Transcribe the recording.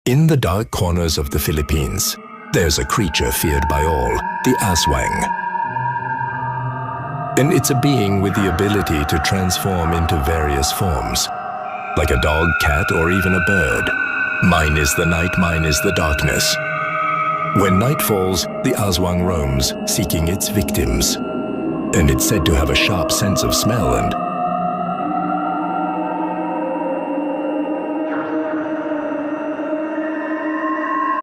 In the dark corners of the Philippines, there's a creature feared by all, the Aswang. And it's a being with the ability to transform into various forms, like a dog, cat, or even a bird. Mine is the night, mine is the darkness. When night falls, the Aswang roams, seeking its victims. And it's said to have a sharp sense of smell and